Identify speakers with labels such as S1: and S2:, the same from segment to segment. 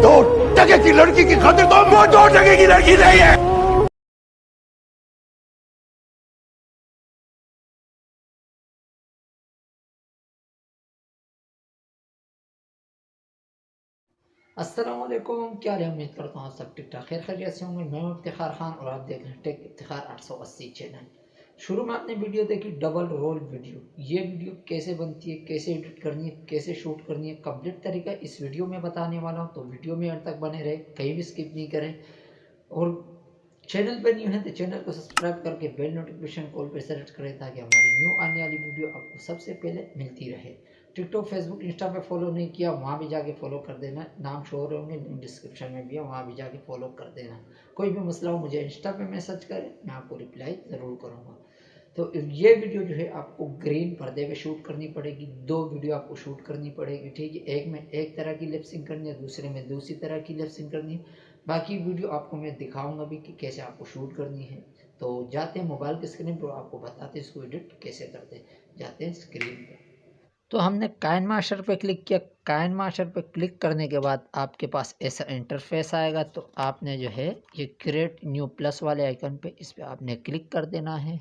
S1: 2 टके की लड़की की खातिर तो वो 2 टके की लड़की नहीं है।
S2: अस्सलाम वालेकुम, क्या हाल है? उम्मीद करता हूँ सब ठीक ठाक खैर खैरियत से होंगे। मैं हूं इफ्तिखार खान और आप देख रहे हैं टेक इफ्तिखार 880 चैनल। शुरू में आपने वीडियो देखी डबल रोल वीडियो। ये वीडियो कैसे बनती है, कैसे एडिट करनी है, कैसे शूट करनी है, कंप्लीट तरीका इस वीडियो में बताने वाला हूँ। तो वीडियो में अंत तक बने रहे, कहीं भी स्किप नहीं करें। और चैनल पर न्यू है तो चैनल को सब्सक्राइब करके बेल नोटिफिकेशन कॉल पर सेलेक्ट करें ताकि हमारी न्यू आने वाली वीडियो आपको सबसे पहले मिलती रहे। टिकटॉक, फेसबुक, इंस्टा पे फॉलो नहीं किया, वहाँ भी जाके फॉलो कर देना। नाम शो हो रहे होंगे, लिंक डिस्क्रिप्शन में भी है, वहाँ भी जाके फॉलो कर देना। कोई भी मसला हो मुझे इंस्टा पे मैसेज करें, मैं आपको रिप्लाई ज़रूर करूँगा। तो ये वीडियो जो है आपको ग्रीन पर्दे पे शूट करनी पड़ेगी। 2 वीडियो आपको शूट करनी पड़ेगी, ठीक है। एक में एक तरह की लिपसिंग करनी है, दूसरे में दूसरी तरह की लिपसिंग करनी है। बाकी वीडियो आपको मैं दिखाऊंगा भी कि कैसे आपको शूट करनी है। तो जाते हैं मोबाइल की स्क्रीन पर, आपको बताते हैं इसको एडिट कैसे करते हैं। जाते हैं स्क्रीन पर। तो हमने काइन मास्टर पे क्लिक किया। काइन मास्टर पे क्लिक करने के बाद आपके पास ऐसा इंटरफेस आएगा। तो आपने जो है ये क्रिएट न्यू प्लस वाले आइकन पे, इस पे आपने क्लिक कर देना है।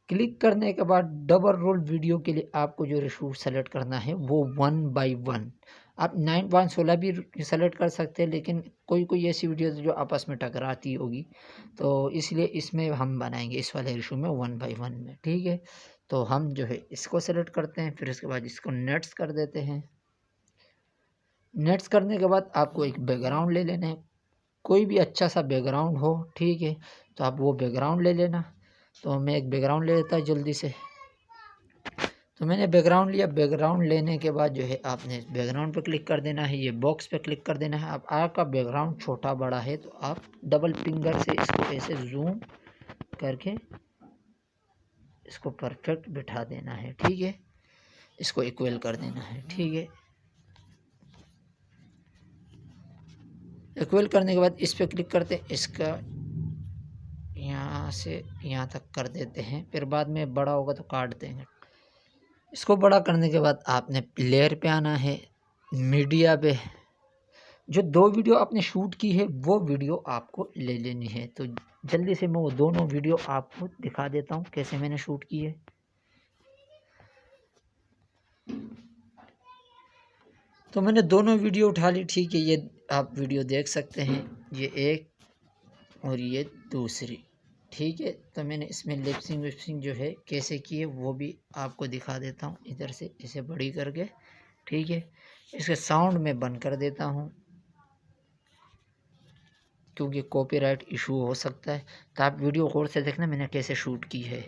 S2: क्लिक करने के बाद डबल रोल वीडियो के लिए आपको जो शूट सेलेक्ट करना है वो 1 बाई 1। आप 9:16 भी सेलेक्ट कर सकते हैं, लेकिन कोई कोई ऐसी वीडियो जो आपस में टकराती होगी, तो इसलिए इसमें हम बनाएंगे इस वाले इशू में 1 बाई 1 में, ठीक है। तो हम जो है इसको सेलेक्ट करते हैं, फिर इसके बाद इसको नेट्स कर देते हैं। नेट्स करने के बाद आपको एक बैकग्राउंड ले लेना है, कोई भी अच्छा सा बैकग्राउंड हो, ठीक है। तो आप वो बैकग्राउंड ले लेना। तो मैं एक बैकग्राउंड ले लेता जल्दी से। तो मैंने बैकग्राउंड लिया। बैकग्राउंड लेने के बाद जो है आपने बैकग्राउंड पर क्लिक कर देना है, ये बॉक्स पे क्लिक कर देना है। अब आपका बैकग्राउंड छोटा बड़ा है तो आप डबल फिंगर से इसको ऐसे जूम करके इसको परफेक्ट बिठा देना है, ठीक है। इसको इक्वल कर देना है, ठीक है। इक्वल करने के बाद इस पर क्लिक करते हैं, इसका यहाँ से यहाँ तक कर देते हैं, फिर बाद में बड़ा होगा तो काट देंगे। इसको बड़ा करने के बाद आपने लेयर पे आना है, मीडिया पे। जो 2 वीडियो आपने शूट की है वो वीडियो आपको ले लेनी है। तो जल्दी से मैं वो दोनों वीडियो आपको दिखा देता हूँ कैसे मैंने शूट की है। तो मैंने दोनों वीडियो उठा ली, ठीक है। ये आप वीडियो देख सकते हैं, ये एक और ये दूसरी, ठीक है। तो मैंने इसमें लिपसिंग विपसिंग जो है कैसे की है वो भी आपको दिखा देता हूँ, इधर से इसे बड़ी करके, ठीक है। इसके साउंड में बंद कर देता हूँ क्योंकि कॉपीराइट इशू हो सकता है। तो आप वीडियो गौर से देखना मैंने कैसे शूट की है।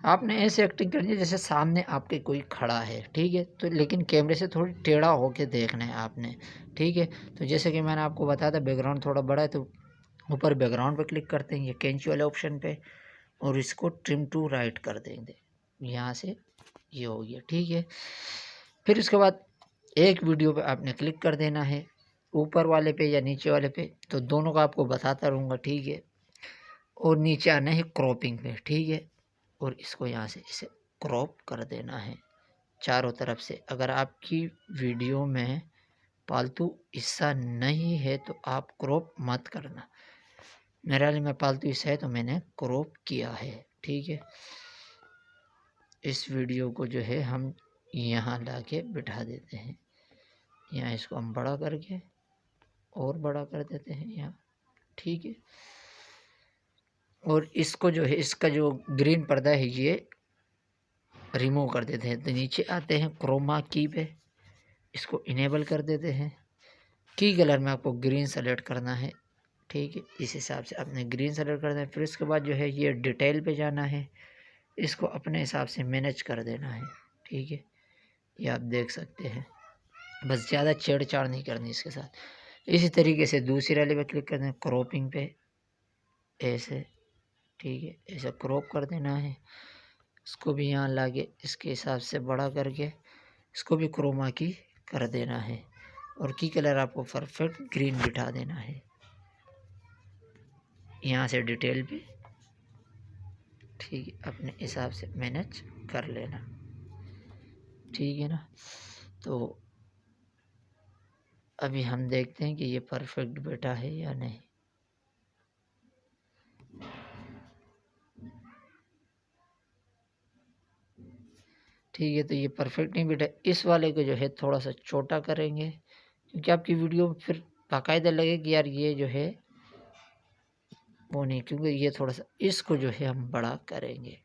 S2: आपने ऐसे एक्टिंग करनी है जैसे सामने आपके कोई खड़ा है, ठीक है। तो लेकिन कैमरे से थोड़ी टेढ़ा होके देखना है आपने, ठीक है। तो जैसे कि मैंने आपको बताया था बैकग्राउंड थोड़ा बड़ा है, तो ऊपर बैकग्राउंड पे क्लिक करते हैं, ये कैंची वाले ऑप्शन पे, और इसको ट्रिम टू राइट कर देंगे। यहाँ से ये हो गया, ठीक है। फिर उसके बाद एक वीडियो पे आपने क्लिक कर देना है, ऊपर वाले पे या नीचे वाले पे, तो दोनों का आपको बताता रहूँगा, ठीक है। और नीचे आना है क्रॉपिंग पे, ठीक है। और इसको यहाँ से इसे क्रॉप कर देना है चारों तरफ से। अगर आपकी वीडियो में पालतू हिस्सा नहीं है तो आप क्रॉप मत करना। मेरे वाले में पालतू हिस्सा है तो मैंने क्रॉप किया है, ठीक है। इस वीडियो को जो है हम यहाँ ला के बिठा देते हैं। यहाँ इसको हम बड़ा करके और बड़ा कर देते हैं यहाँ, ठीक है। और इसको जो है इसका जो ग्रीन पर्दा है ये रिमूव कर देते हैं। तो नीचे आते हैं क्रोमा की पे, इसको इनेबल कर देते हैं। की कलर में आपको ग्रीन सेलेक्ट करना है, ठीक है। इस हिसाब से आपने ग्रीन सेलेक्ट करना है। फिर इसके बाद जो है ये डिटेल पे जाना है, इसको अपने हिसाब से मैनेज कर देना है, ठीक है। ये आप देख सकते हैं, बस ज़्यादा छेड़छाड़ नहीं करनी इसके साथ। इसी तरीके से दूसरी वाले पे क्लिक करना है, क्रॉपिंग पे ऐसे, ठीक है। ऐसे क्रॉप कर देना है। इसको भी यहाँ लाके इसके हिसाब से बड़ा करके इसको भी क्रोमा की कर देना है। और की कलर आपको परफेक्ट ग्रीन बिठा देना है यहाँ से डिटेल पे, ठीक है, अपने हिसाब से मैनेज कर लेना, ठीक है ना। तो अभी हम देखते हैं कि ये परफेक्ट बैठा है या नहीं। ठीक है, तो ये परफेक्ट नहीं बैठा। इस वाले को जो है थोड़ा सा छोटा करेंगे, क्योंकि आपकी वीडियो फिर बाकायदा लगे कि यार ये जो है वो नहीं, क्योंकि ये थोड़ा सा इसको जो है हम बड़ा करेंगे,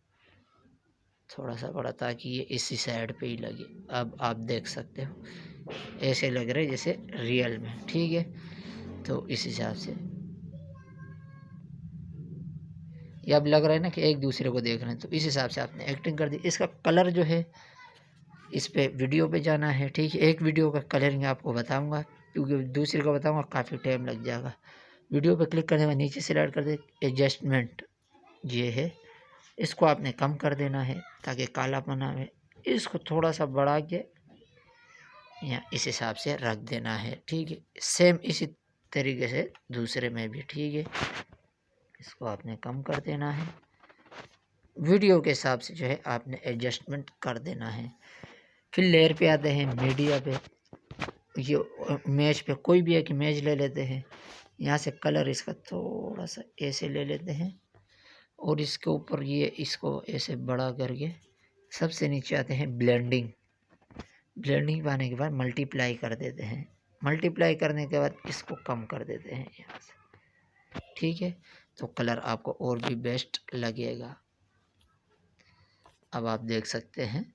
S2: थोड़ा सा बड़ा, ताकि ये इसी साइड पे ही लगे। अब आप देख सकते हो ऐसे लग रहा है जैसे रियल में, ठीक है। तो इस हिसाब से ये अब लग रहा है ना कि एक दूसरे को देख रहे हैं, तो इस हिसाब से आपने एक्टिंग कर दी। इसका कलर जो है इस पे वीडियो पे जाना है, ठीक है। एक वीडियो का कलरिंग आपको बताऊंगा, क्योंकि दूसरे का बताऊंगा काफ़ी टाइम लग जाएगा। वीडियो पे क्लिक करने के बाद नीचे सेलेक्ट कर दे, एडजस्टमेंट ये है, इसको आपने कम कर देना है ताकि कालापन आए। इसको थोड़ा सा बढ़ा के या इस हिसाब से रख देना है, ठीक है। सेम इसी तरीके से दूसरे में भी, ठीक है। इसको आपने कम कर देना है, वीडियो के हिसाब से जो है आपने एडजस्टमेंट कर देना है। फिर लेयर पे आते हैं, मीडिया पे, ये इमेज पे कोई भी एक इमेज ले लेते हैं। यहाँ से कलर इसका थोड़ा सा ऐसे ले लेते हैं और इसके ऊपर ये इसको ऐसे बड़ा करके सबसे नीचे आते हैं ब्लेंडिंग। ब्लेंडिंग पाने के बाद मल्टीप्लाई कर देते हैं, मल्टीप्लाई करने के बाद इसको कम कर देते हैं यहाँ से, ठीक है। तो कलर आपको और भी बेस्ट लगेगा। अब आप देख सकते हैं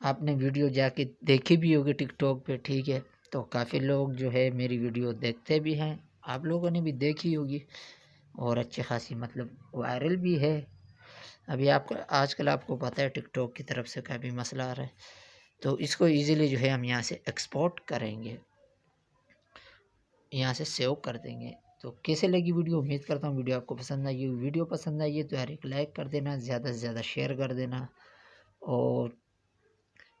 S2: आपने वीडियो जाके देखी भी होगी टिकटॉक पे, ठीक है। तो काफ़ी लोग जो है मेरी वीडियो देखते भी हैं, आप लोगों ने भी देखी होगी और अच्छी खासी मतलब वायरल भी है। अभी आपको आजकल आपको पता है टिकटॉक की तरफ से काफ़ी मसला आ रहा है, तो इसको इजीली जो है हम यहाँ से एक्सपोर्ट करेंगे, यहाँ से सेव कर देंगे। तो कैसे लगी वीडियो, उम्मीद करता हूँ वीडियो आपको पसंद आई। वीडियो पसंद आई है तो यार एक लाइक कर देना, ज़्यादा से ज़्यादा शेयर कर देना। और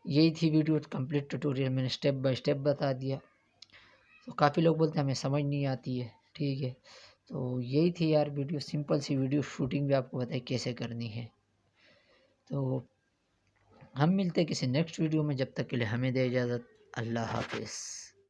S2: यही थी वीडियो कंप्लीट ट्यूटोरियल, मैंने स्टेप बाय स्टेप बता दिया। तो काफ़ी लोग बोलते हैं हमें समझ नहीं आती है, ठीक है। तो यही थी यार वीडियो, सिंपल सी वीडियो, शूटिंग भी आपको बताए कैसे करनी है। तो हम मिलते हैं किसी नेक्स्ट वीडियो में, जब तक के लिए हमें दे इजाज़त। अल्लाह हाफिज़।